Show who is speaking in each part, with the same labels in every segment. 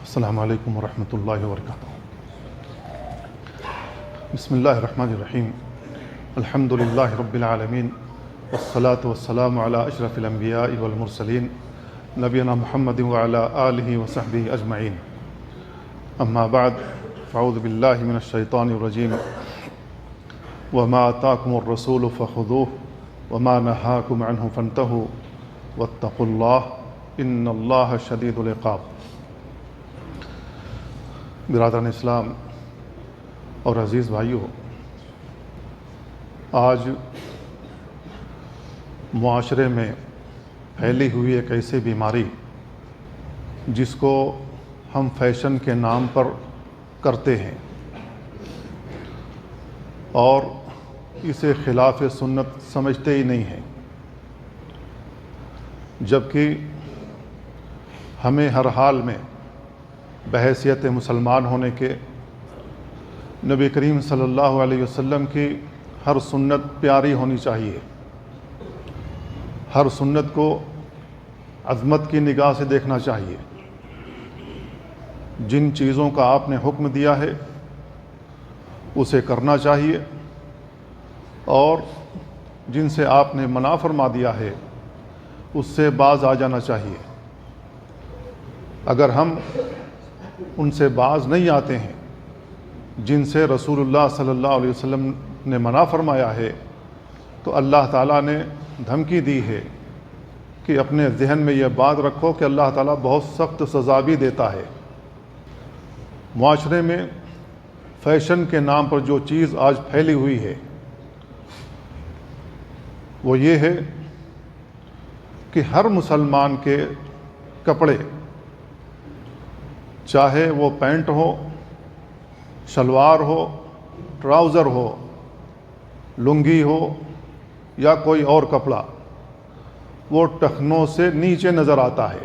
Speaker 1: السلام علیکم ورحمۃ اللہ وبرکاتہ۔ بسم اللہ الرحمن الرحیم۔ الحمد للہ رب العالمین والصلاة والسلام علی اشرف الانبیاء والمرسلین نبینا محمد وعلی آلہ وصحبہ اجمعین، اما بعد فاعوذ باللہ من الشیطان الرجیم۔ وما آتاکم الرسول فخذوہ وما نہاکم عنہ فانتہوا واتقوا اللہ ان اللہ شدید العقاب۔ برادران اسلام اور عزیز بھائیوں، آج معاشرے میں پھیلی ہوئی ایک ایسی بیماری جس کو ہم فیشن کے نام پر کرتے ہیں اور اسے خلاف سنت سمجھتے ہی نہیں ہیں، جبکہ ہمیں ہر حال میں بحیثیت مسلمان ہونے کے نبی کریم صلی اللہ علیہ وسلم کی ہر سنت پیاری ہونی چاہیے، ہر سنت کو عظمت کی نگاہ سے دیکھنا چاہیے۔ جن چیزوں کا آپ نے حکم دیا ہے اسے کرنا چاہیے، اور جن سے آپ نے منع فرما دیا ہے اس سے باز آ جانا چاہیے۔ اگر ہم ان سے باز نہیں آتے ہیں جن سے رسول اللہ صلی اللہ علیہ وسلم نے منع فرمایا ہے، تو اللہ تعالیٰ نے دھمکی دی ہے کہ اپنے ذہن میں یہ بات رکھو کہ اللہ تعالیٰ بہت سخت سزا بھی دیتا ہے۔ معاشرے میں فیشن کے نام پر جو چیز آج پھیلی ہوئی ہے وہ یہ ہے کہ ہر مسلمان کے کپڑے، چاہے وہ پینٹ ہو، شلوار ہو، ٹراؤزر ہو، لنگی ہو یا کوئی اور کپڑا، وہ ٹخنوں سے نیچے نظر آتا ہے۔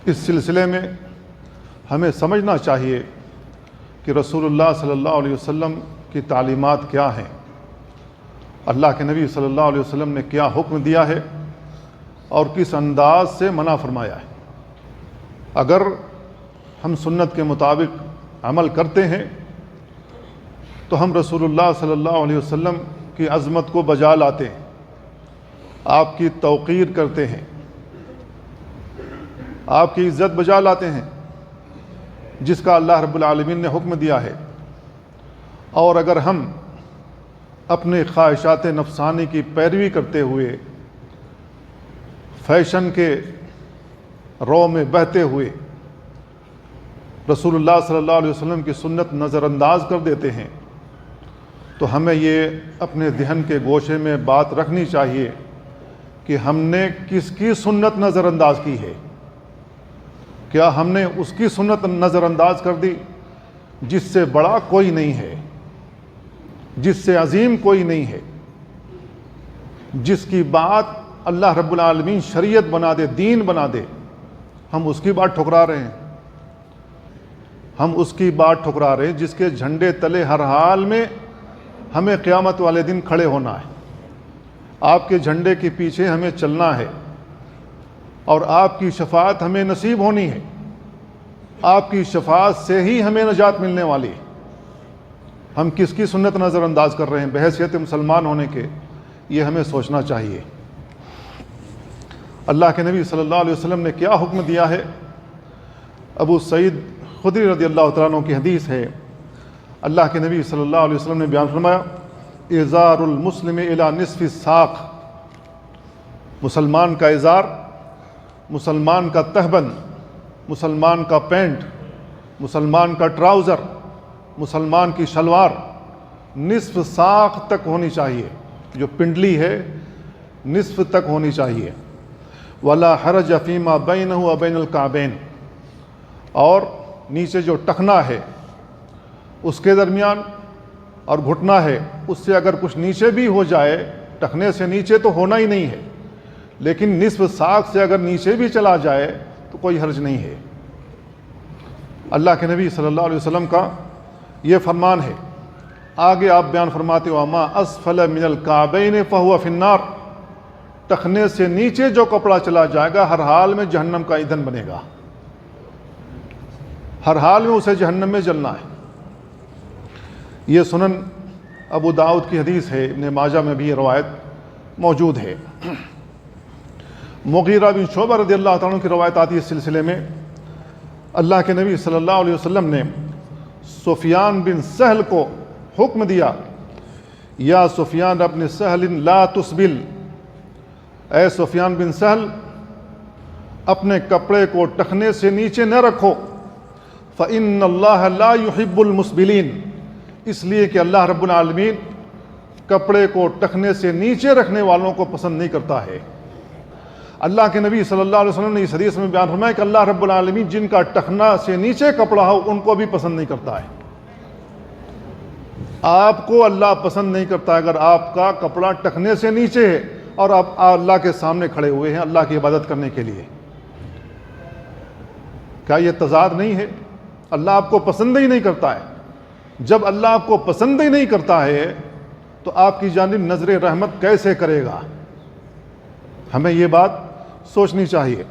Speaker 1: اس سلسلے میں ہمیں سمجھنا چاہیے کہ رسول اللہ صلی اللہ علیہ وسلم کی تعلیمات کیا ہیں، اللہ کے نبی صلی اللہ علیہ وسلم نے کیا حکم دیا ہے اور کس انداز سے منع فرمایا ہے۔ اگر ہم سنت کے مطابق عمل کرتے ہیں تو ہم رسول اللہ صلی اللہ علیہ وسلم کی عظمت کو بجا لاتے ہیں، آپ کی توقیر کرتے ہیں، آپ کی عزت بجا لاتے ہیں جس کا اللہ رب العالمین نے حکم دیا ہے۔ اور اگر ہم اپنے خواہشات نفسانی کی پیروی کرتے ہوئے، فیشن کے رو میں بہتے ہوئے رسول اللہ صلی اللہ علیہ وسلم کی سنت نظر انداز کر دیتے ہیں، تو ہمیں یہ اپنے ذہن کے گوشے میں بات رکھنی چاہیے کہ ہم نے کس کی سنت نظر انداز کی ہے۔ کیا ہم نے اس کی سنت نظر انداز کر دی جس سے بڑا کوئی نہیں ہے، جس سے عظیم کوئی نہیں ہے، جس کی بات اللہ رب العالمین شریعت بنا دے، دین بنا دے، ہم اس کی بات ٹھکرا رہے ہیں۔ ہم اس کی بات ٹھکرا رہے ہیں جس کے جھنڈے تلے ہر حال میں ہمیں قیامت والے دن کھڑے ہونا ہے۔ آپ کے جھنڈے کے پیچھے ہمیں چلنا ہے اور آپ کی شفاعت ہمیں نصیب ہونی ہے۔ آپ کی شفاعت سے ہی ہمیں نجات ملنے والی ہے۔ ہم کس کی سنت نظر انداز کر رہے ہیں بحیثیت مسلمان ہونے کے، یہ ہمیں سوچنا چاہیے۔ اللہ کے نبی صلی اللہ علیہ وسلم نے کیا حکم دیا ہے؟ ابو سعید خدری رضی اللہ تعالیٰ عنہ کی حدیث ہے، اللہ کے نبی صلی اللہ علیہ وسلم نے بیان فرمایا، ازار المسلم الی نصف الساق، مسلمان کا ازار، مسلمان کا تہبند، مسلمان کا پینٹ، مسلمان کا ٹراؤزر، مسلمان کی شلوار نصف ساق تک ہونی چاہیے، جو پنڈلی ہے نصف تک ہونی چاہیے۔ ولا حرج فیما بینہ و بین الکعبین، اور نیچے جو ٹخنا ہے اس کے درمیان اور گھٹنا ہے اس سے اگر کچھ نیچے بھی ہو جائے، ٹخنے سے نیچے تو ہونا ہی نہیں ہے، لیکن نصف ساق سے اگر نیچے بھی چلا جائے تو کوئی حرج نہیں ہے۔ اللہ کے نبی صلی اللہ علیہ وسلم کا یہ فرمان ہے۔ آگے آپ بیان فرماتے ہو، وما اسفل من الکعبین فہو فی النار، ٹخنے سے نیچے جو کپڑا چلا جائے گا ہر حال میں جہنم کا ایندھن بنے گا۔ ہر حال میں اسے جہنم میں جلنا ہے۔ یہ سنن ابو داؤد کی حدیث ہے، ابن ماجہ میں بھی یہ روایت موجود ہے۔ مغیرہ بن شعبہ رضی اللہ تعالیٰ عنہ کی روایت آتی ہے اس سلسلے میں، اللہ کے نبی صلی اللہ علیہ وسلم نے سفیان بن سہل کو حکم دیا، یا سفیان ابن سہل لا تسبل، اے سفیان بن سہل اپنے کپڑے کو ٹخنے سے نیچے نہ رکھو، فإن اللہ لا يحب المسبلین، اس لیے کہ اللہ رب العالمین کپڑے کو ٹخنے سے نیچے رکھنے والوں کو پسند نہیں کرتا ہے۔ اللہ کے نبی صلی اللہ علیہ وسلم نے اس حدیث میں بیان فرمایا کہ اللہ رب العالمین جن کا ٹخنا سے نیچے کپڑا ہو ان کو بھی پسند نہیں کرتا ہے۔ آپ کو اللہ پسند نہیں کرتا اگر آپ کا کپڑا ٹخنے سے نیچے ہے اور آپ اللہ کے سامنے کھڑے ہوئے ہیں اللہ کی عبادت کرنے کے لیے۔ کیا یہ تضاد نہیں ہے؟ اللہ آپ کو پسند ہی نہیں کرتا ہے۔ جب اللہ آپ کو پسند ہی نہیں کرتا ہے تو آپ کی جانب نظر رحمت کیسے کرے گا؟ ہمیں یہ بات سوچنی چاہیے۔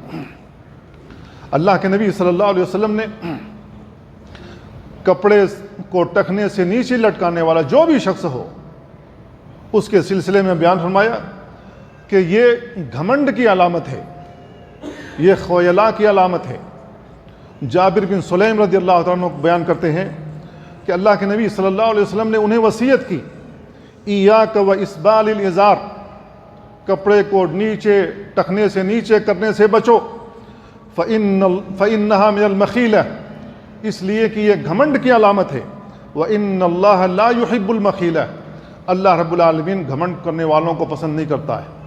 Speaker 1: اللہ کے نبی صلی اللہ علیہ وسلم نے کپڑے کو ٹخنے سے نیچے لٹکانے والا جو بھی شخص ہو اس کے سلسلے میں بیان فرمایا کہ یہ گھمنڈ کی علامت ہے، یہ خیلاء کی علامت ہے۔ جابر بن سلیم رضی اللہ تعالیٰ عنہ بیان کرتے ہیں کہ اللہ کے نبی صلی اللہ علیہ وسلم نے انہیں وصیت کی، ایاک و اسبال الازار، کپڑے کو نیچے ٹخنے سے نیچے کرنے سے بچو، فإنها من المخیلہ، اس لیے کہ یہ گھمنڈ کی علامت ہے، وإن اللہ لا يحب المخیلہ، اللہ رب العالمین گھمنڈ کرنے والوں کو پسند نہیں کرتا ہے۔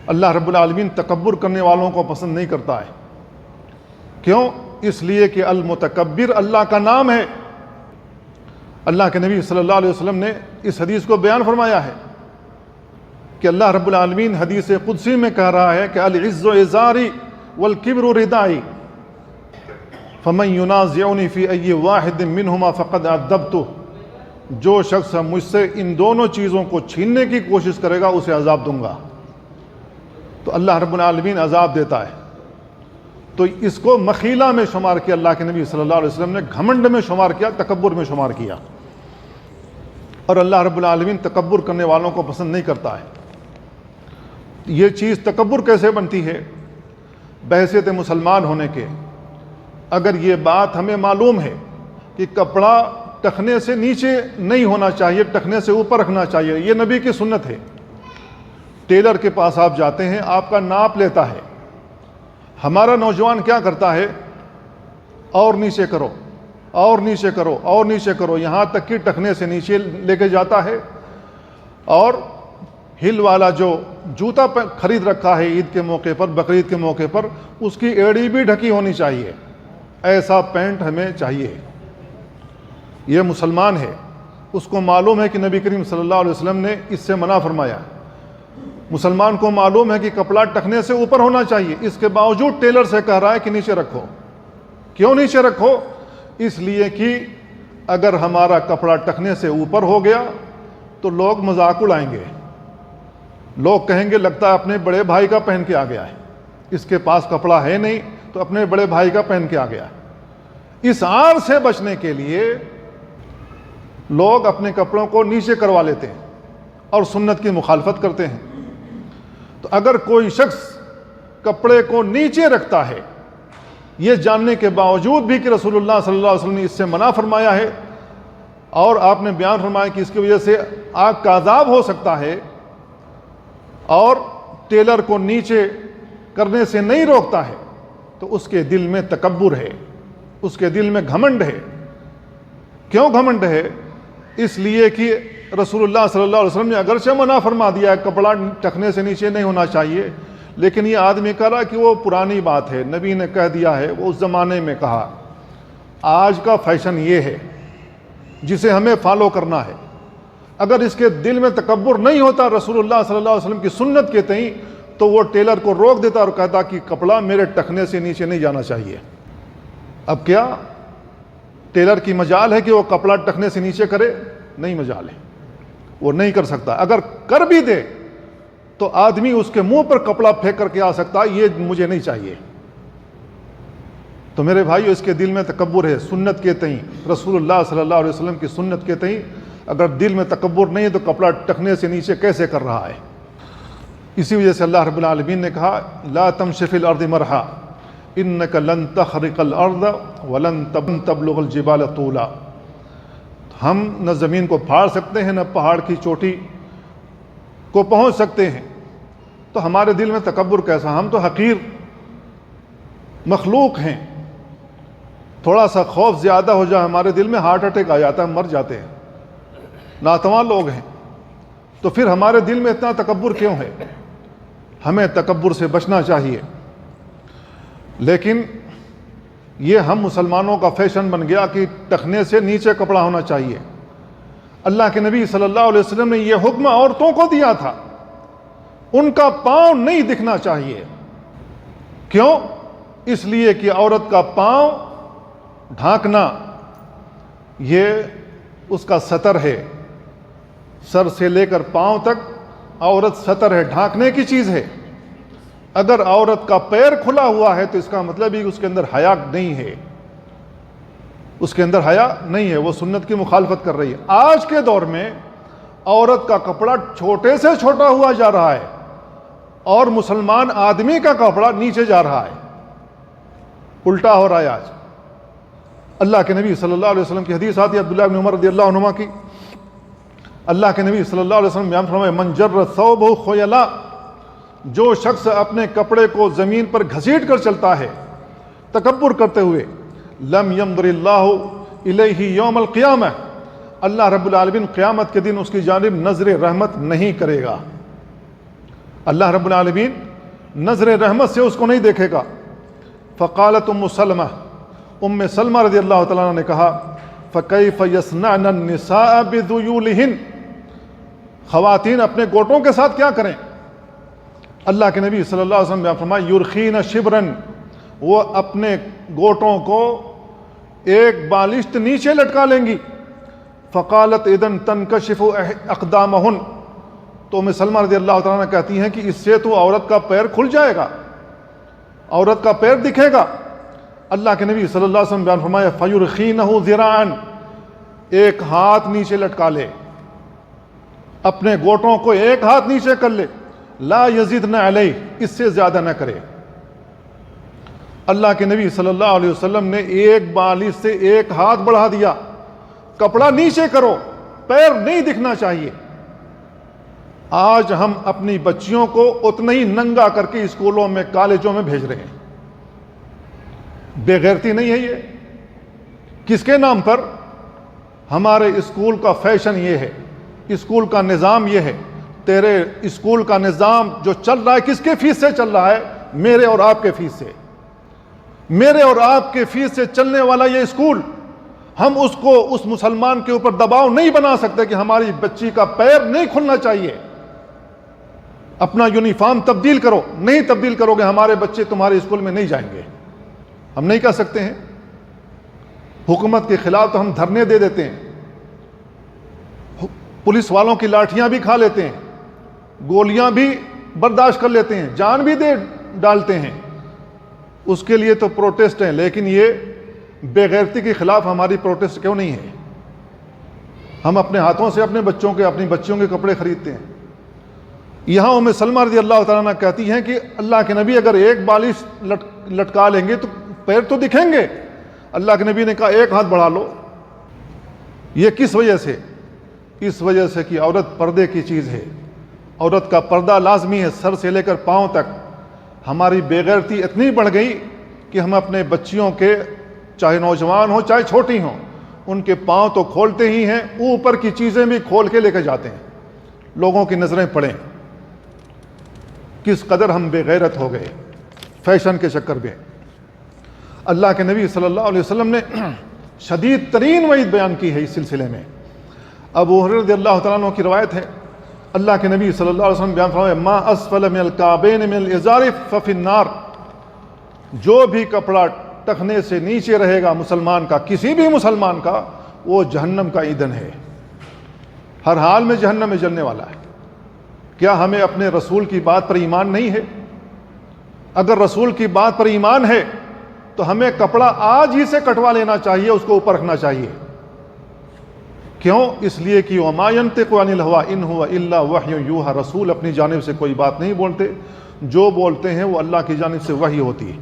Speaker 1: اللہ رب العالمین تکبر کرنے والوں کو پسند نہیں کرتا ہے۔ کیوں؟ اس لیے کہ المتکبر اللہ کا نام ہے۔ اللہ کے نبی صلی اللہ علیہ وسلم نے اس حدیث کو بیان فرمایا ہے کہ اللہ رب العالمین حدیث قدسی میں کہہ رہا ہے کہ العز ازاری والکبر ردائی فمن ینازعنی فی ای واحد منہما فقد عذبتہ، جو شخص مجھ سے ان دونوں چیزوں کو چھیننے کی کوشش کرے گا اسے عذاب دوں گا۔ تو اللہ رب العالمین عذاب دیتا ہے، تو اس کو مخیلہ میں شمار کیا اللہ کے نبی صلی اللہ علیہ وسلم نے، گھمنڈ میں شمار کیا، تکبر میں شمار کیا۔ اور اللہ رب العالمین تکبر کرنے والوں کو پسند نہیں کرتا ہے۔ یہ چیز تکبر کیسے بنتی ہے؟ بحیثیت مسلمان ہونے کے اگر یہ بات ہمیں معلوم ہے کہ کپڑا ٹخنے سے نیچے نہیں ہونا چاہیے، ٹخنے سے اوپر رکھنا چاہیے، یہ نبی کی سنت ہے۔ ٹیلر کے پاس آپ جاتے ہیں، آپ کا ناپ لیتا ہے، ہمارا نوجوان کیا کرتا ہے؟ اور نیچے کرو، اور نیچے کرو، اور نیچے کرو، یہاں تک کہ ٹخنے سے نیچے لے کے جاتا ہے۔ اور ہل والا جو جوتا خرید رکھا ہے عید کے موقع پر، بقرعید کے موقع پر، اس کی ایڑی بھی ڈھکی ہونی چاہیے، ایسا پینٹ ہمیں چاہیے۔ یہ مسلمان ہے، اس کو معلوم ہے کہ نبی کریم صلی اللہ علیہ وسلم نے اس سے منع فرمایا۔ مسلمان کو معلوم ہے کہ کپڑا ٹخنے سے اوپر ہونا چاہیے، اس کے باوجود ٹیلر سے کہہ رہا ہے کہ نیچے رکھو۔ کیوں نیچے رکھو؟ اس لیے کہ اگر ہمارا کپڑا ٹخنے سے اوپر ہو گیا تو لوگ مذاق اڑائیں گے، لوگ کہیں گے لگتا ہے اپنے بڑے بھائی کا پہن کے آ گیا ہے، اس کے پاس کپڑا ہے نہیں تو اپنے بڑے بھائی کا پہن کے آ گیا ہے۔ اس عار سے بچنے کے لیے لوگ اپنے کپڑوں کو نیچے کروا لیتے ہیں اور سنت کی مخالفت کرتے ہیں۔ تو اگر کوئی شخص کپڑے کو نیچے رکھتا ہے یہ جاننے کے باوجود بھی کہ رسول اللہ صلی اللہ علیہ وسلم نے اس سے منع فرمایا ہے اور آپ نے بیان فرمایا کہ اس کی وجہ سے آگ کا عذاب ہو سکتا ہے، اور ٹیلر کو نیچے کرنے سے نہیں روکتا ہے، تو اس کے دل میں تکبر ہے، اس کے دل میں گھمنڈ ہے۔ کیوں گھمنڈ ہے؟ اس لیے کہ رسول اللہ صلی اللہ علیہ وسلم نے اگرچہ منع فرما دیا ہے کپڑا ٹخنے سے نیچے نہیں ہونا چاہیے، لیکن یہ آدمی کہہ رہا کہ وہ پرانی بات ہے، نبی نے کہہ دیا ہے، وہ اس زمانے میں کہا۔ آج کا فیشن یہ ہے جسے ہمیں فالو کرنا ہے۔ اگر اس کے دل میں تکبر نہیں ہوتا رسول اللہ صلی اللہ علیہ وسلم کی سنت کے تئیں تو وہ ٹیلر کو روک دیتا اور کہتا کہ کپڑا میرے ٹخنے سے نیچے نہیں جانا چاہیے۔ اب کیا ٹیلر کی مجال ہے کہ وہ کپڑا ٹخنے سے نیچے کرے؟ نہیں مجال ہے، وہ نہیں کر سکتا۔ اگر کر بھی دے تو آدمی اس کے منہ پر کپڑا پھینک کر کے آ سکتا ہے، یہ مجھے نہیں چاہیے۔ تو میرے بھائیو اس کے دل میں تکبر ہے سنت کے تئیں، رسول اللہ صلی اللہ علیہ وسلم کی سنت کے تئیں اگر دل میں تکبر نہیں ہے تو کپڑا ٹکنے سے نیچے کیسے کر رہا ہے؟ اسی وجہ سے اللہ رب العالمین نے کہا لا تمشِ فی الارض مرحا انک لن تخرق الارض ولن تبلغ الجبال طولا۔ ہم نہ زمین کو پھاڑ سکتے ہیں نہ پہاڑ کی چوٹی کو پہنچ سکتے ہیں، تو ہمارے دل میں تکبر کیسا؟ ہم تو حقیر مخلوق ہیں، تھوڑا سا خوف زیادہ ہو جائے ہمارے دل میں ہارٹ اٹیک آ جاتا ہے، مر جاتے ہیں، ناتواں لوگ ہیں، تو پھر ہمارے دل میں اتنا تکبر کیوں ہے؟ ہمیں تکبر سے بچنا چاہیے۔ لیکن یہ ہم مسلمانوں کا فیشن بن گیا کہ ٹخنے سے نیچے کپڑا ہونا چاہیے۔ اللہ کے نبی صلی اللہ علیہ وسلم نے یہ حکم عورتوں کو دیا تھا، ان کا پاؤں نہیں دکھنا چاہیے۔ کیوں؟ اس لیے کہ عورت کا پاؤں ڈھانکنا یہ اس کا ستر ہے، سر سے لے کر پاؤں تک عورت ستر ہے، ڈھانکنے کی چیز ہے۔ اگر عورت کا پیر کھلا ہوا ہے تو اس کا مطلب ہی اس کے اندر حیا نہیں ہے، اس کے اندر حیا نہیں ہے، وہ سنت کی مخالفت کر رہی ہے۔ آج کے دور میں عورت کا کپڑا چھوٹے سے چھوٹا ہوا جا رہا ہے اور مسلمان آدمی کا کپڑا نیچے جا رہا ہے، الٹا ہو رہا ہے آج۔ اللہ کے نبی صلی اللہ علیہ وسلم کی حدیث آتی ہے عبداللہ بن عمر رضی اللہ عنہما کی، اللہ کے نبی صلی اللہ علیہ وسلم بیان فرمائے من جر ثوبہ خیلا، جو شخص اپنے کپڑے کو زمین پر گھسیٹ کر چلتا ہے تکبر کرتے ہوئے، لم ينظر اللہ الیہ یوم القیامہ، اللہ رب العالمین قیامت کے دن اس کی جانب نظر رحمت نہیں کرے گا، اللہ رب العالمین نظر رحمت سے اس کو نہیں دیکھے گا۔ فقالت ام سلمہ، ام سلمہ رضی اللہ تعالیٰ عنہ نے کہا فَكَيْفَ يَصْنَعْنَ النِّسَاءَ بِذُيُولِهِنْ، خواتین اپنے گوٹوں کے ساتھ کیا کریں؟ اللہ کے نبی صلی اللہ علیہ وسلم نے فرمایا یرخین شبرن، وہ اپنے گوٹوں کو ایک بالشت نیچے لٹکا لیں گی۔ فقالت اذن تنکشف اقدامہن، تو ام سلمہ رضی اللہ تعالیٰ عنہ کہتی ہیں کہ اس سے تو عورت کا پیر کھل جائے گا، عورت کا پیر دکھے گا۔ اللہ کے نبی صلی اللہ علیہ وسلم بیان فرمایا فیرخینہ ذراعا، ایک ہاتھ نیچے لٹکا لے، اپنے گوٹوں کو ایک ہاتھ نیچے کر لے، لا یزیدن علیہ، اس سے زیادہ نہ کرے۔ اللہ کے نبی صلی اللہ علیہ وسلم نے ایک بالش سے ایک ہاتھ بڑھا دیا، کپڑا نیچے کرو، پیر نہیں دکھنا چاہیے۔ آج ہم اپنی بچیوں کو اتنا ہی ننگا کر کے اسکولوں میں کالجوں میں بھیج رہے ہیں، بے غیرتی نہیں ہے یہ؟ کس کے نام پر؟ ہمارے اسکول کا فیشن یہ ہے، اسکول کا نظام یہ ہے۔ تیرے اسکول کا نظام جو چل رہا ہے کس کے فیس سے چل رہا ہے؟ میرے اور آپ کے فیس سے، میرے اور آپ کے فیس سے چلنے والا یہ اسکول، ہم اس کو اس مسلمان کے اوپر دباؤ نہیں بنا سکتے کہ ہماری بچی کا پیر نہیں کھلنا چاہیے، اپنا یونیفارم تبدیل کرو۔ نہیں تبدیل کرو گے ہمارے بچے تمہارے اسکول میں نہیں جائیں گے، ہم نہیں کہہ سکتے ہیں۔ حکومت کے خلاف تو ہم دھرنے دے دیتے ہیں، پولیس والوں کی لاٹھیاں بھی کھا لیتے ہیں، گولیاں بھی برداشت کر لیتے ہیں، جان بھی دے ڈالتے ہیں، اس کے لیے تو پروٹیسٹ ہیں۔ لیکن یہ بے غیرتی کے خلاف ہماری پروٹیسٹ کیوں نہیں ہے؟ ہم اپنے ہاتھوں سے اپنے بچوں کے، اپنی بچیوں کے کپڑے خریدتے ہیں۔ یہاں ام سلمہ رضی اللہ تعالیٰ عنہ کہتی ہیں کہ اللہ کے نبی اگر ایک بالش لٹکا لیں گے تو پیر تو دکھیں گے۔ اللہ کے نبی نے کہا ایک ہاتھ بڑھا لو۔ یہ کس وجہ سے؟ اس وجہ سے کہ عورت پردے کی چیز ہے، عورت کا پردہ لازمی ہے سر سے لے کر پاؤں تک۔ ہماری بے غیرتی اتنی بڑھ گئی کہ ہم اپنے بچیوں کے، چاہے نوجوان ہوں چاہے چھوٹی ہوں، ان کے پاؤں تو کھولتے ہی ہیں، اوپر کی چیزیں بھی کھول کے لے کے جاتے ہیں، لوگوں کی نظریں پڑیں۔ کس قدر ہم بے غیرت ہو گئے فیشن کے چکر میں۔ اللہ کے نبی صلی اللہ علیہ وسلم نے شدید ترین وعید بیان کی ہے اس سلسلے میں۔ ابو ہریرہ رضی اللہ تعالیٰ عنہ کی روایت ہے، اللہ کے نبی صلی اللہ علیہ وسلم بیان فرمایا ما اسفل من الکعبین من الازار ففی النار، جو بھی کپڑا ٹخنے سے نیچے رہے گا مسلمان کا، کسی بھی مسلمان کا، وہ جہنم کا ایندھن ہے، ہر حال میں جہنم میں جلنے والا ہے۔ کیا ہمیں اپنے رسول کی بات پر ایمان نہیں ہے؟ اگر رسول کی بات پر ایمان ہے تو ہمیں کپڑا آج ہی سے کٹوا لینا چاہیے، اس کو اوپر رکھنا چاہیے۔ کیوں؟ اس لیے کہ وما ينطق عن الهوى ان هو الا وحی یوحى، رسول اپنی جانب سے کوئی بات نہیں بولتے، جو بولتے ہیں وہ اللہ کی جانب سے وحی ہوتی ہے۔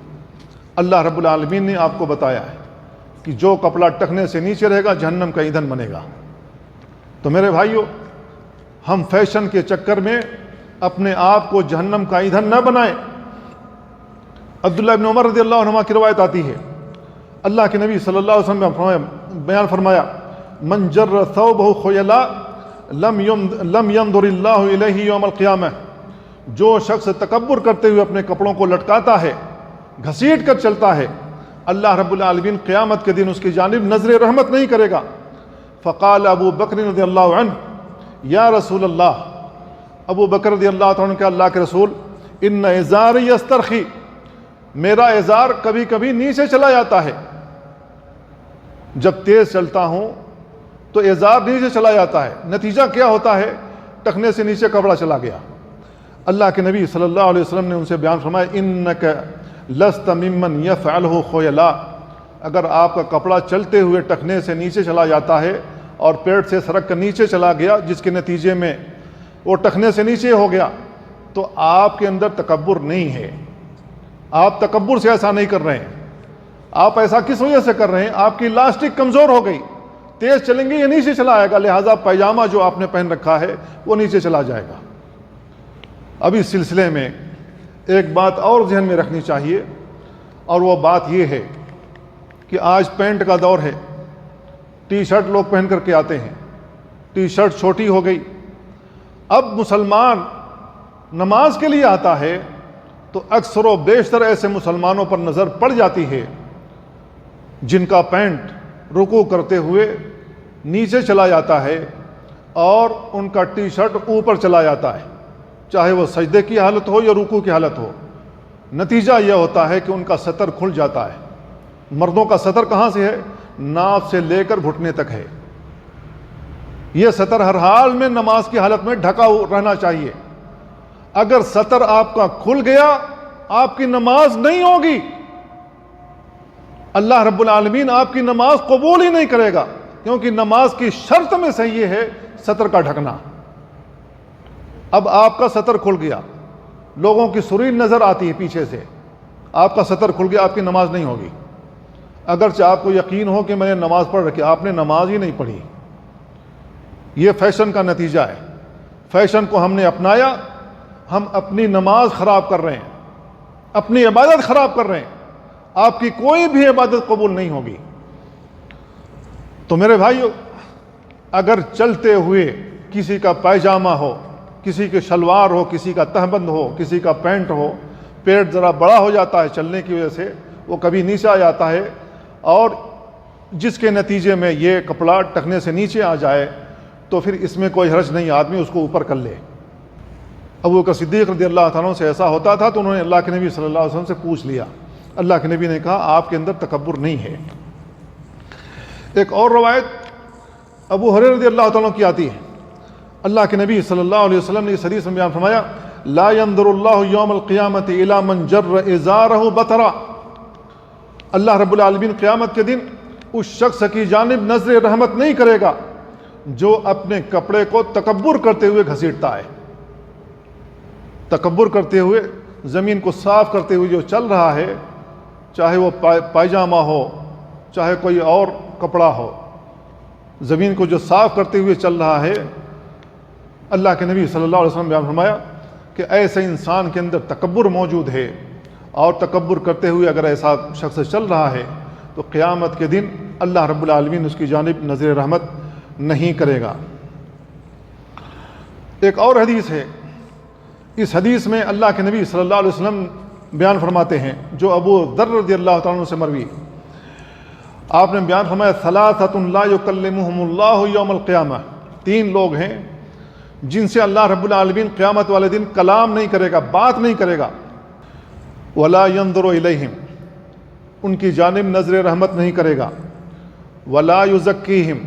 Speaker 1: اللہ رب العالمین نے آپ کو بتایا ہے کہ جو کپڑا ٹخنے سے نیچے رہے گا جہنم کا ایندھن بنے گا۔ تو میرے بھائیو، ہم فیشن کے چکر میں اپنے آپ کو جہنم کا ایندھن نہ بنائیں۔ عبداللہ ابن عمر رضی اللہ عنہما کی روایت آتی ہے، اللہ کے نبی صلی اللہ علیہ وسلم نے بیان فرمایا، من جر ثوبہ خیلا لم ينظر اللہ الیہ یوم القیامہ، جو شخص تکبر کرتے ہوئے اپنے کپڑوں کو لٹکاتا ہے، گھسیٹ کر چلتا ہے، اللہ رب العالمین قیامت کے دن اس کی جانب نظر رحمت نہیں کرے گا۔ فقال ابو بکر رضی اللہ عنہ، یا رسول اللہ، ابو بکر رضی اللہ عنہ کہ اللہ کے رسول، ان ازاری یسترخی، میرا ازار کبھی کبھی نیچے چلا جاتا ہے، جب تیز چلتا ہوں تو ازار نیچے چلا جاتا ہے، نتیجہ کیا ہوتا ہے؟ ٹخنے سے نیچے کپڑا چلا گیا۔ اللہ کے نبی صلی اللہ علیہ وسلم نے ان سے بیان فرمایا، انک لست ممن یفعلہ خیلا، اگر آپ کا کپڑا چلتے ہوئے ٹخنے سے نیچے چلا جاتا ہے اور پیٹ سے سرک کر نیچے چلا گیا، جس کے نتیجے میں وہ ٹخنے سے نیچے ہو گیا، تو آپ کے اندر تکبر نہیں ہے، آپ تکبر سے ایسا نہیں کر رہے ہیں۔ آپ ایسا کس وجہ سے کر رہے ہیں؟ آپ کی لاسٹک کمزور ہو گئی، تیز چلیں گے یہ نیچے چلا آئے گا، لہٰذا پائجامہ جو آپ نے پہن رکھا ہے وہ نیچے چلا جائے گا۔ اب اس سلسلے میں ایک بات اور ذہن میں رکھنی چاہیے، اور وہ بات یہ ہے کہ آج پینٹ کا دور ہے، ٹی شرٹ لوگ پہن کر کے آتے ہیں، ٹی شرٹ چھوٹی ہو گئی۔ اب مسلمان نماز کے لیے آتا ہے تو اکثر و بیشتر ایسے مسلمانوں پر نظر پڑ جاتی ہے جن کا پینٹ رکوع کرتے ہوئے نیچے چلا جاتا ہے اور ان کا ٹی شرٹ اوپر چلا جاتا ہے، چاہے وہ سجدے کی حالت ہو یا رکوع کی حالت ہو۔ نتیجہ یہ ہوتا ہے کہ ان کا سطر کھل جاتا ہے۔ مردوں کا سطر کہاں سے ہے؟ ناف سے لے کر گھٹنے تک ہے۔ یہ سطر ہر حال میں نماز کی حالت میں ڈھکا رہنا چاہیے۔ اگر سطر آپ کا کھل گیا آپ کی نماز نہیں ہوگی، اللہ رب العالمین آپ کی نماز قبول ہی نہیں کرے گا، کیونکہ نماز کی شرط میں سے یہ ہے سطر کا ڈھکنا۔ اب آپ کا سطر کھل گیا، لوگوں کی سری نظر آتی ہے پیچھے سے، آپ کا سطر کھل گیا، آپ کی نماز نہیں ہوگی، اگرچہ آپ کو یقین ہو کہ میں نے نماز پڑھ رکھی، آپ نے نماز ہی نہیں پڑھی۔ یہ فیشن کا نتیجہ ہے۔ فیشن کو ہم نے اپنایا، ہم اپنی نماز خراب کر رہے ہیں، اپنی عبادت خراب کر رہے ہیں، آپ کی کوئی بھی عبادت قبول نہیں ہوگی۔ تو میرے بھائیو، اگر چلتے ہوئے کسی کا پائجامہ ہو، کسی کے شلوار ہو، کسی کا تہبند ہو، کسی کا پینٹ ہو، پیٹ ذرا بڑا ہو جاتا ہے چلنے کی وجہ سے، وہ کبھی نیچے آ جاتا ہے، اور جس کے نتیجے میں یہ کپڑا ٹخنے سے نیچے آ جائے تو پھر اس میں کوئی حرج نہیں، آدمی اس کو اوپر کر لے۔ ابو بکر صدیق رضی اللہ تعالیٰ سے ایسا ہوتا تھا تو انہوں نے اللہ کے نبی صلی اللہ علیہ وسلم سے پوچھ لیا، اللہ کے نبی نے کہا آپ کے اندر تکبر نہیں ہے۔ ایک اور روایت ابو ہریرہ رضی اللہ تعالیٰ کی آتی ہے، اللہ کے نبی صلی اللہ علیہ وسلم نے اس حدیث میں بیان فرمایا، لا ينظر اللہ یوم القیامت الی من جر ازارہ بطرا، اللہ رب العالمین قیامت کے دن اس شخص کی جانب نظر رحمت نہیں کرے گا جو اپنے کپڑے کو تکبر کرتے ہوئے گھسیٹتا ہے۔ تکبر کرتے ہوئے، زمین کو صاف کرتے ہوئے جو چل رہا ہے، چاہے وہ پائجامہ ہو، چاہے کوئی اور کپڑا ہو، زمین کو جو صاف کرتے ہوئے چل رہا ہے، اللہ کے نبی صلی اللہ علیہ وسلم بیان فرمایا کہ ایسے انسان کے اندر تکبر موجود ہے، اور تکبر کرتے ہوئے اگر ایسا شخص چل رہا ہے تو قیامت کے دن اللہ رب العالمین اس کی جانب نظر رحمت نہیں کرے گا۔ ایک اور حدیث ہے، اس حدیث میں اللہ کے نبی صلی اللہ علیہ وسلم بیان فرماتے ہیں، جو ابو ذر رضی اللہ تعالیٰ عنہ سے مروی، آپ نے بیان فرمایا، ثلاثۃ لا یکلمہم اللہ یوم القیامہ، تین لوگ ہیں جن سے اللہ رب العالمین قیامت والے دن کلام نہیں کرے گا، بات نہیں کرے گا، ولا ينظر الیہم، ان کی جانب نظر رحمت نہیں کرے گا، ولا یزکیہم،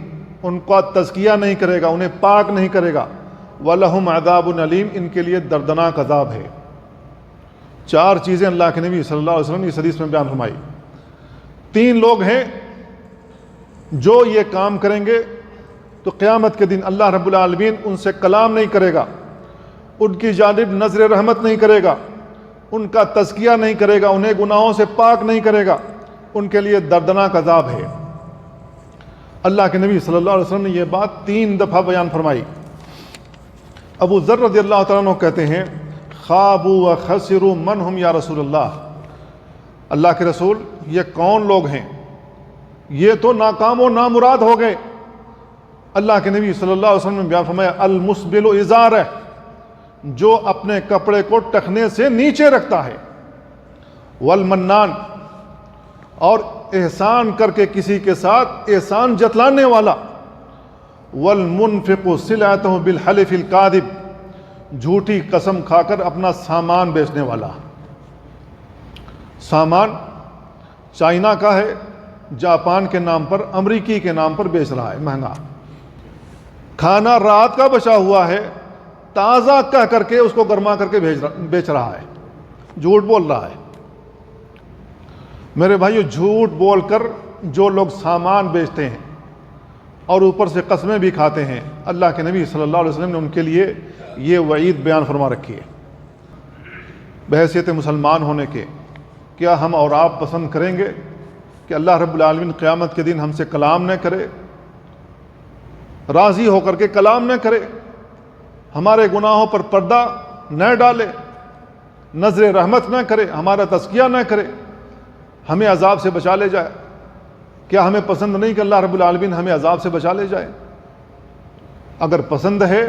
Speaker 1: ان کا تزکیہ نہیں کرے گا، انہیں پاک نہیں کرے گا، وَلَهُمْ عَذَابٌ علیم، ان کے لیے دردناک عذاب ہے۔ چار چیزیں اللہ کے نبی صلی اللہ علیہ وسلم نے اس حدیث میں بیان فرمائی۔ 3 لوگ ہیں جو یہ کام کریں گے تو قیامت کے دن اللہ رب العالمین ان سے کلام نہیں کرے گا، ان کی جانب نظر رحمت نہیں کرے گا، ان کا تزکیہ نہیں کرے گا، انہیں گناہوں سے پاک نہیں کرے گا، ان کے لیے دردناک عذاب ہے۔ اللہ کے نبی صلی اللہ علیہ وسلم نے یہ بات 3 دفعہ بیان فرمائی۔ ابو ذر رضی اللہ تعالیٰ عنہ کہتے ہیں خابوا و خسروا من ہم یا رسول اللہ کے رسول، یہ کون لوگ ہیں؟ یہ تو ناکام و نامراد ہو گئے۔ اللہ کے نبی صلی اللہ علیہ وسلم نے بیان فرمایا المسبل ازارہ، جو اپنے کپڑے کو ٹخنے سے نیچے رکھتا ہے، والمنان، اور احسان کر کے کسی کے ساتھ احسان جتلانے والا، والمنفق سلعته بالحلف الکاذب، جھوٹی قسم کھا کر اپنا سامان بیچنے والا۔ سامان چائنا کا ہے، جاپان کے نام پر، امریکی کے نام پر بیچ رہا ہے مہنگا۔ کھانا رات کا بچا ہوا ہے، تازہ کہہ کر کے اس کو گرما کر کے بیچ رہا ہے، جھوٹ بول رہا ہے۔ میرے بھائیو، جھوٹ بول کر جو لوگ سامان بیچتے ہیں اور اوپر سے قسمیں بھی کھاتے ہیں، اللہ کے نبی صلی اللہ علیہ وسلم نے ان کے لیے یہ وعید بیان فرما رکھی ہے۔ بحیثیت مسلمان ہونے کے کیا ہم اور آپ پسند کریں گے کہ اللہ رب العالمین قیامت کے دن ہم سے کلام نہ کرے، راضی ہو کر کے کلام نہ کرے، ہمارے گناہوں پر پردہ نہ ڈالے، نظر رحمت نہ کرے، ہمارا تزکیہ نہ کرے، ہمیں عذاب سے بچا لے جائے؟ کیا ہمیں پسند نہیں کہ اللہ رب العالمین ہمیں عذاب سے بچا لے جائے؟ اگر پسند ہے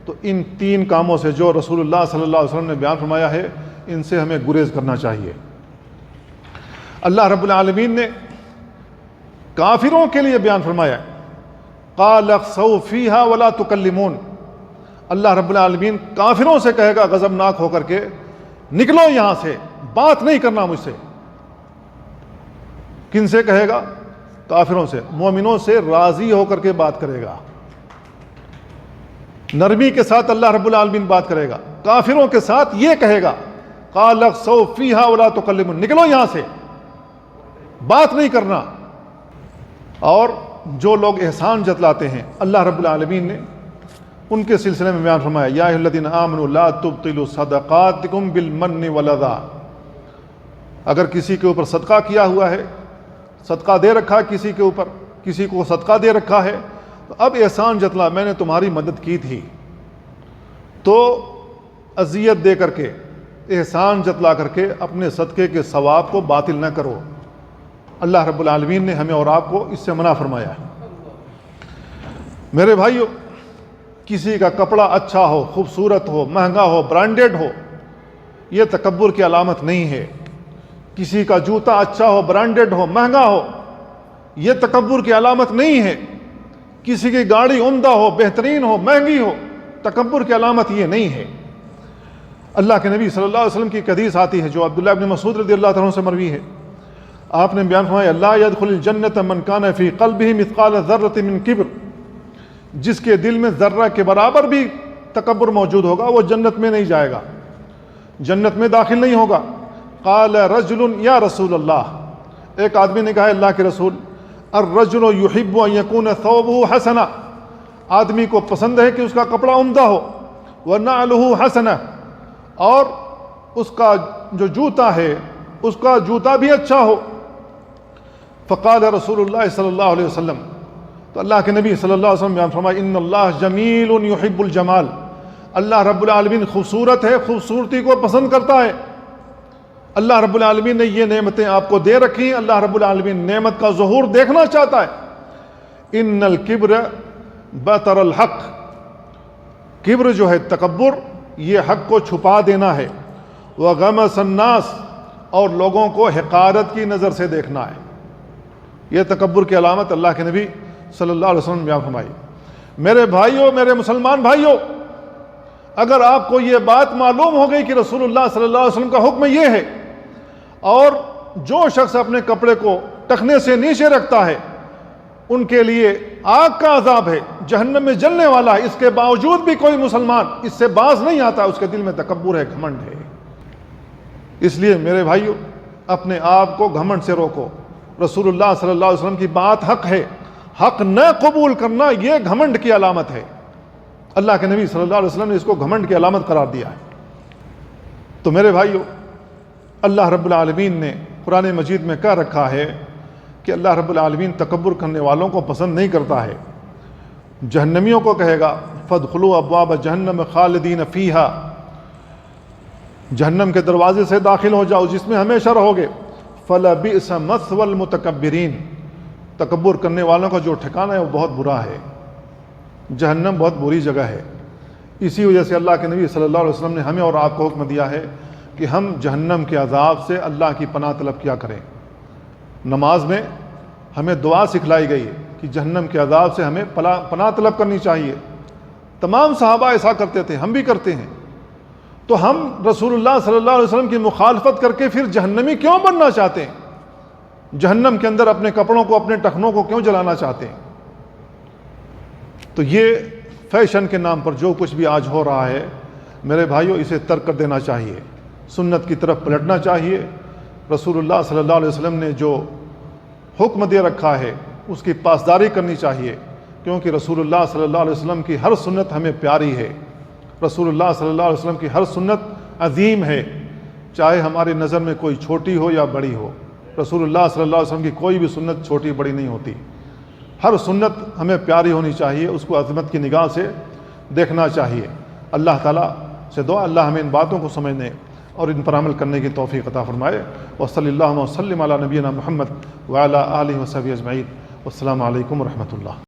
Speaker 1: تو ان 3 کاموں سے جو رسول اللہ صلی اللہ علیہ وسلم نے بیان فرمایا ہے، ان سے ہمیں گریز کرنا چاہیے۔ اللہ رب العالمین نے کافروں کے لیے بیان فرمایا قال اخسؤوا فیہا ولا تکلمون، اللہ رب العالمین کافروں سے کہے گا غضبناک ہو کر کے، نکلو یہاں سے، بات نہیں کرنا مجھ سے۔ کن سے کہے گا؟ کافروں سے۔ مومنوں سے راضی ہو کر کے بات کرے گا، نرمی کے ساتھ اللہ رب العالمین بات کرے گا۔ کافروں کے ساتھ یہ کہے گا قال اخسؤوا فیہا ولا تکلمون، نکلو یہاں سے، بات نہیں کرنا۔ اور جو لوگ احسان جتلاتے ہیں، اللہ رب العالمین نے ان کے سلسلے میں بیان فرمایا یا ایھا الذین آمنوا لا تبطلوا صدقاتکم بالمن والاذی، اگر کسی کے اوپر صدقہ کیا ہوا ہے، صدقہ دے رکھا ہے کسی کے اوپر، کسی کو صدقہ دے رکھا ہے، تو اب احسان جتلا، میں نے تمہاری مدد کی تھی تو اذیت دے کر کے، احسان جتلا کر کے اپنے صدقے کے ثواب کو باطل نہ کرو۔ اللہ رب العالمین نے ہمیں اور آپ کو اس سے منع فرمایا ہے۔ میرے بھائیو، کسی کا کپڑا اچھا ہو، خوبصورت ہو، مہنگا ہو، برانڈیڈ ہو، یہ تکبر کی علامت نہیں ہے۔ کسی کا جوتا اچھا ہو، برانڈیڈ ہو، مہنگا ہو، یہ تکبر کی علامت نہیں ہے۔ کسی کی گاڑی عمدہ ہو، بہترین ہو، مہنگی ہو، تکبر کی علامت یہ نہیں ہے۔ اللہ کے نبی صلی اللہ علیہ وسلم کی ایک حدیث آتی ہے جو عبداللہ ابن مسعود رضی اللہ تعالیٰ عنہ سے مروی ہے۔ آپ نے بیان فرمایا لا يدخل الجنت من کان فی قلبہ مثقال ذرۃ من کبر، جس کے دل میں ذرہ کے برابر بھی تکبر موجود ہوگا وہ جنت میں نہیں جائے گا، جنت میں داخل نہیں ہوگا۔ قال رجل یا رسول اللہ، ایک آدمی نے کہا اللہ کے رسول، الرجل يحب ان يكون ثوبه حسنا، آدمی کو پسند ہے کہ اس کا کپڑا عمدہ ہو، ونعلہ حسنا، اور اس کا جو جوتا ہے اس کا جوتا بھی اچھا ہو۔ فقال رسول اللہ صلی اللہ علیہ وسلم، تو اللہ کے نبی صلی اللہ علیہ وسلم بیان فرمایا ان اللہ جمیل یحب الجمال، اللہ رب العالمین خوبصورت ہے، خوبصورتی کو پسند کرتا ہے۔ اللہ رب العالمین نے یہ نعمتیں آپ کو دے رکھی ہیں، اللہ رب العالمین نعمت کا ظہور دیکھنا چاہتا ہے۔ ان الکبر بطر الحق، کبر جو ہے تکبر، یہ حق کو چھپا دینا ہے۔ وغمس الناس، اور لوگوں کو حقارت کی نظر سے دیکھنا ہے۔ یہ تکبر کی علامت اللہ کے نبی صلی اللہ علیہ وسلم نے بیان فرمائی۔ میرے بھائیوں، میرے مسلمان بھائیوں، اگر آپ کو یہ بات معلوم ہو گئی کہ رسول اللہ صلی اللہ علیہ وسلم کا حکم یہ ہے، اور جو شخص اپنے کپڑے کو ٹخنے سے نیچے رکھتا ہے ان کے لیے آگ کا عذاب ہے، جہنم میں جلنے والا ہے، اس کے باوجود بھی کوئی مسلمان اس سے باز نہیں آتا، اس کے دل میں تکبر ہے، گھمنڈ ہے۔ اس لیے میرے بھائیوں، اپنے آپ کو گھمنڈ سے روکو، رسول اللہ صلی اللہ علیہ وسلم کی بات حق ہے، حق نہ قبول کرنا یہ گھمنڈ کی علامت ہے۔ اللہ کے نبی صلی اللہ علیہ وسلم نے اس کو گھمنڈ کی علامت قرار دیا ہے۔ تو میرے بھائیو، اللہ رب العالمین نے قرآن مجید میں کہہ رکھا ہے کہ اللہ رب العالمین تکبر کرنے والوں کو پسند نہیں کرتا ہے۔ جہنمیوں کو کہے گا فادخلوا ابواب جہنم خالدین فیہا، جہنم کے دروازے سے داخل ہو جاؤ جس میں ہمیشہ رہو گے۔ فلبئس مثوى المتکبرین، تکبر کرنے والوں کا جو ٹھکانہ ہے وہ بہت برا ہے، جہنم بہت بری جگہ ہے۔ اسی وجہ سے اللہ کے نبی صلی اللہ علیہ وسلم نے ہمیں اور آپ کو حکم دیا ہے کہ ہم جہنم کے عذاب سے اللہ کی پناہ طلب کیا کریں۔ نماز میں ہمیں دعا سکھلائی گئی ہے کہ جہنم کے عذاب سے ہمیں پناہ طلب کرنی چاہیے۔ تمام صحابہ ایسا کرتے تھے، ہم بھی کرتے ہیں۔ تو ہم رسول اللہ صلی اللہ علیہ وسلم کی مخالفت کر کے پھر جہنمی کیوں بننا چاہتے ہیں؟ جہنم کے اندر اپنے کپڑوں کو، اپنے ٹخنوں کو کیوں جلانا چاہتے ہیں؟ تو یہ فیشن کے نام پر جو کچھ بھی آج ہو رہا ہے میرے بھائیوں، اسے ترک کر دینا چاہیے، سنت کی طرف پلٹنا چاہیے۔ رسول اللہ صلی اللہ علیہ وسلم نے جو حکم دے رکھا ہے اس کی پاسداری کرنی چاہیے، کیونکہ رسول اللہ صلی اللہ علیہ وسلم کی ہر سنت ہمیں پیاری ہے۔ رسول اللہ صلی اللہ علیہ وسلم کی ہر سنت عظیم ہے، چاہے ہماری نظر میں کوئی چھوٹی ہو یا بڑی ہو۔ رسول اللہ صلی اللہ علیہ وسلم کی کوئی بھی سنت چھوٹی بڑی نہیں ہوتی، ہر سنت ہمیں پیاری ہونی چاہیے، اس کو عظمت کی نگاہ سے دیکھنا چاہیے۔ اللہ تعالیٰ سے دعا اللہ ہمیں ان باتوں کو سمجھنے اور ان پر عمل کرنے کی توفیق عطا فرمائے۔ وصلی اللہ وسلم علی نبینا محمد وعلی آلہ وصحبہ اجمعین۔ والسلام علیکم ورحمۃ اللہ۔